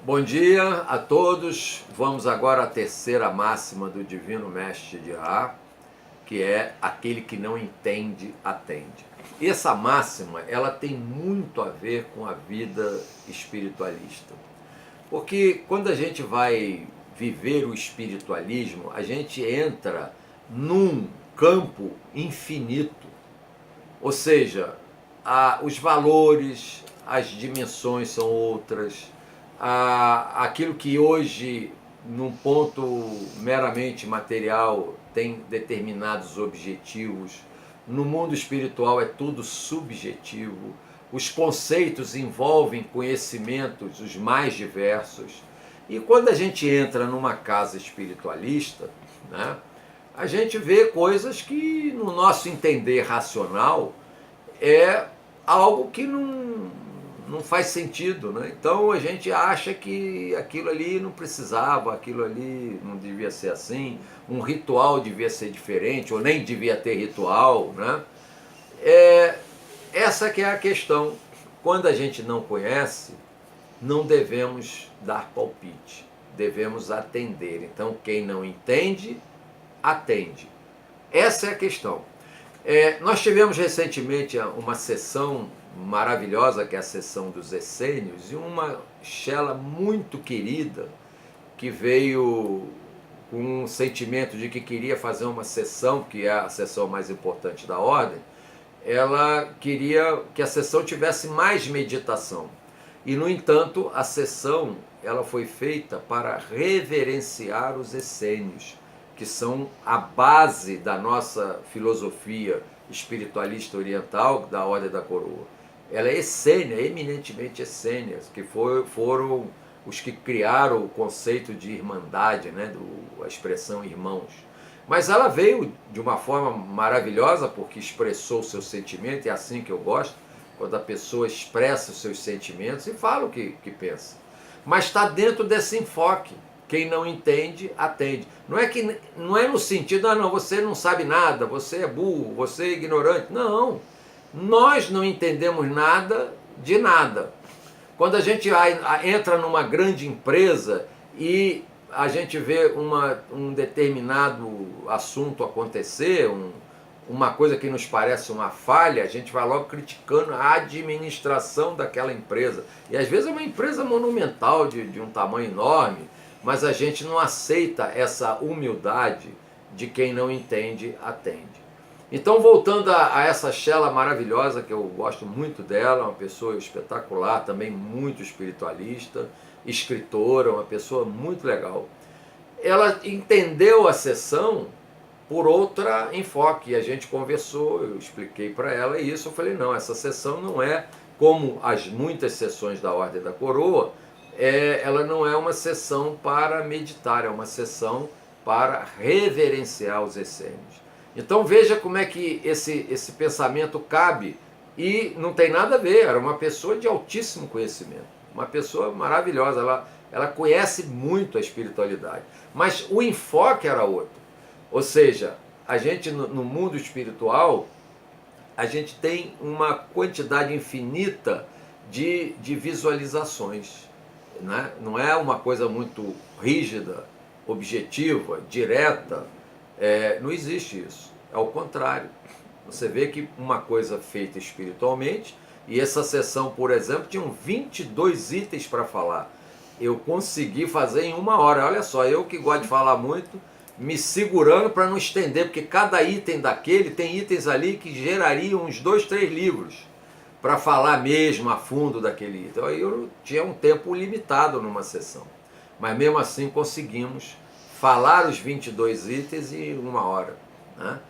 Bom dia a todos. Vamos agora à terceira máxima do Divino Mestre de Ra, que é aquele que não entende, atende. E essa máxima, ela tem muito a ver com a vida espiritualista. Porque quando a gente vai viver o espiritualismo, a gente entra num campo infinito. Ou seja, os valores, as dimensões são outras, aquilo que hoje, num ponto meramente material, tem determinados objetivos, no mundo espiritual é tudo subjetivo, os conceitos envolvem conhecimentos os mais diversos. E quando a gente entra numa casa espiritualista, né, a gente vê coisas que, no nosso entender racional, é algo que não faz sentido, né? Então a gente acha que aquilo ali não precisava, aquilo ali não devia ser assim, um ritual devia ser diferente, ou nem devia ter ritual, né? Essa que é a questão. Quando a gente não conhece, não devemos dar palpite, devemos atender. Então quem não entende, atende. Essa é a questão. Nós tivemos recentemente uma sessão maravilhosa, que é a sessão dos essênios, e uma Shela muito querida, que veio com um sentimento de que queria fazer uma sessão, que é a sessão mais importante da ordem. Ela queria que a sessão tivesse mais meditação. E, no entanto, a sessão ela foi feita para reverenciar os essênios, que são a base da nossa filosofia espiritualista oriental, da Ordem da Coroa. Ela é essênia, eminentemente essênia, que foram os que criaram o conceito de irmandade, né, a expressão irmãos. Mas ela veio de uma forma maravilhosa, porque expressou o seu sentimento, e é assim que eu gosto, quando a pessoa expressa os seus sentimentos e fala o que pensa. Mas está dentro desse enfoque. Quem não entende, atende. Não é no sentido, não, você não sabe nada, você é burro, você é ignorante. Não, nós não entendemos nada de nada. Quando a gente entra numa grande empresa e a gente vê um determinado assunto acontecer, uma coisa que nos parece uma falha, a gente vai logo criticando a administração daquela empresa. E às vezes é uma empresa monumental, de um tamanho enorme, mas a gente não aceita essa humildade de quem não entende, atende. Então, voltando a essa Shela maravilhosa, que eu gosto muito dela, uma pessoa espetacular, também muito espiritualista, escritora, uma pessoa muito legal. Ela entendeu a sessão por outra enfoque, e a gente conversou, eu expliquei para ela isso, eu falei, não, essa sessão não é como as muitas sessões da Ordem da Coroa, ela não é uma sessão para meditar, é uma sessão para reverenciar os essênios. Então veja como é que esse pensamento cabe, e não tem nada a ver, era uma pessoa de altíssimo conhecimento, uma pessoa maravilhosa, ela conhece muito a espiritualidade, mas o enfoque era outro. Ou seja, a gente no mundo espiritual, a gente tem uma quantidade infinita de visualizações, né? Não é uma coisa muito rígida, objetiva, direta, não existe isso. É o contrário. Você vê que uma coisa feita espiritualmente, e essa sessão, por exemplo, tinham 22 itens para falar. Eu consegui fazer em 1 hora. Olha só, eu que gosto de falar muito, me segurando para não estender, porque cada item daquele tem itens ali que gerariam uns 2, 3 livros para falar mesmo a fundo daquele item. Aí eu tinha um tempo limitado numa sessão, mas mesmo assim conseguimos falar os 22 itens em 1 hora, né?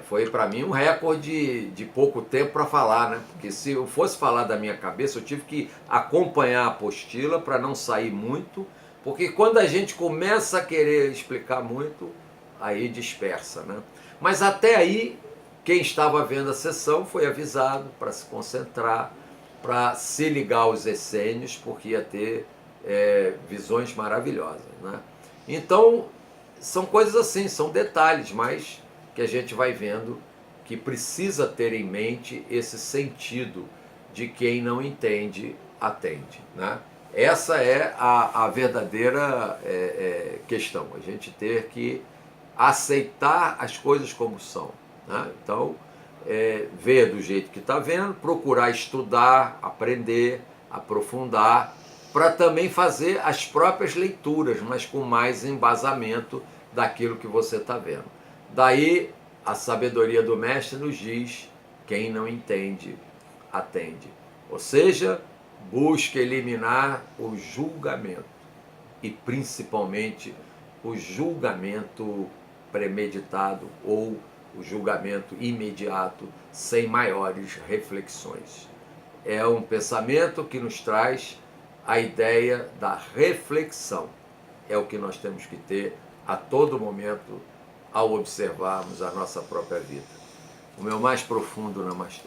Foi para mim um recorde de pouco tempo para falar, né? Porque se eu fosse falar da minha cabeça, eu tive que acompanhar a apostila para não sair muito, porque quando a gente começa a querer explicar muito, aí dispersa, né? Mas até aí, quem estava vendo a sessão foi avisado para se concentrar, para se ligar aos essênios, porque ia ter visões maravilhosas, né? Então, são coisas assim, são detalhes, mas que a gente vai vendo que precisa ter em mente esse sentido de quem não entende, atende, né? Essa é a verdadeira questão, a gente ter que aceitar as coisas como são, né? Então, ver do jeito que está vendo, procurar estudar, aprender, aprofundar, para também fazer as próprias leituras, mas com mais embasamento daquilo que você está vendo. Daí, a sabedoria do mestre nos diz: quem não entende, atende. Ou seja, busca eliminar o julgamento e principalmente o julgamento premeditado ou o julgamento imediato sem maiores reflexões. É um pensamento que nos traz a ideia da reflexão. É o que nós temos que ter a todo momento ao observarmos a nossa própria vida. O meu mais profundo namastê.